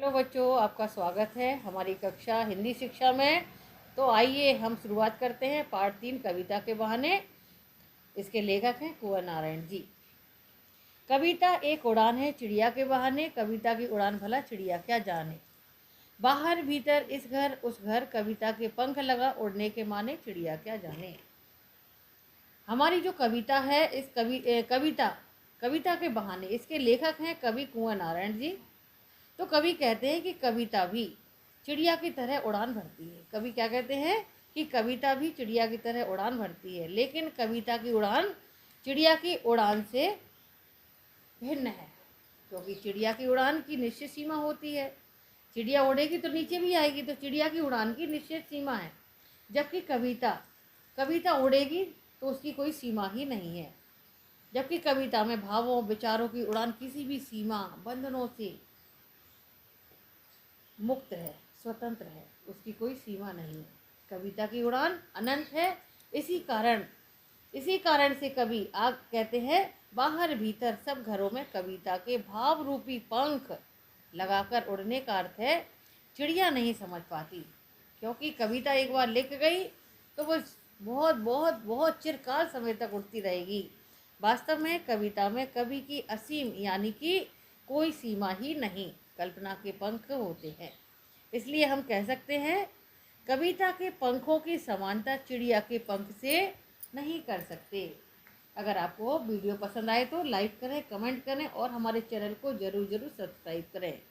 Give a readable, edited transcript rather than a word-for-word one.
Hello बच्चों, आपका स्वागत है हमारी कक्षा हिंदी शिक्षा में। तो आइए हम शुरुआत करते हैं पाठ 3 कविता के बहाने। इसके लेखक हैं कुंवर नारायण जी। कविता एक उड़ान है चिड़िया के बहाने, कविता की उड़ान भला चिड़िया क्या जाने। बाहर भीतर इस घर उस घर, कविता के पंख लगा उड़ने के माने, चिड़िया क्या जाने। हमारी जो कविता है इस कविता के बहाने, इसके लेखक हैं कवि कुंवर नारायण जी। तो कवि कहते हैं कि कविता भी चिड़िया की तरह उड़ान भरती है। कवि क्या कहते हैं कि कविता भी चिड़िया की तरह उड़ान भरती है, लेकिन कविता की उड़ान चिड़िया की उड़ान से भिन्न है, क्योंकि चिड़िया की उड़ान की निश्चित सीमा होती है। चिड़िया उड़ेगी तो नीचे भी आएगी, तो चिड़िया की उड़ान की निश्चित सीमा है। जबकि कविता उड़ेगी तो उसकी कोई सीमा ही नहीं है। जबकि कविता में भावों विचारों की उड़ान किसी भी सीमा बंधनों से मुक्त है, स्वतंत्र है, उसकी कोई सीमा नहीं है। कविता की उड़ान अनंत है। इसी कारण से कवि आग कहते हैं, बाहर भीतर सब घरों में कविता के भाव रूपी पंख लगाकर उड़ने का अर्थ है चिड़िया नहीं समझ पाती, क्योंकि कविता एक बार लिख गई तो वो बहुत बहुत बहुत चिरकाल समय तक उड़ती रहेगी। वास्तव में कविता में कवि की असीम यानी कि कोई सीमा ही नहीं, कल्पना के पंख होते हैं। इसलिए हम कह सकते हैं कविता के पंखों की समानता चिड़िया के पंख से नहीं कर सकते। अगर आपको वीडियो पसंद आए तो लाइक करें, कमेंट करें और हमारे चैनल को ज़रूर सब्सक्राइब करें।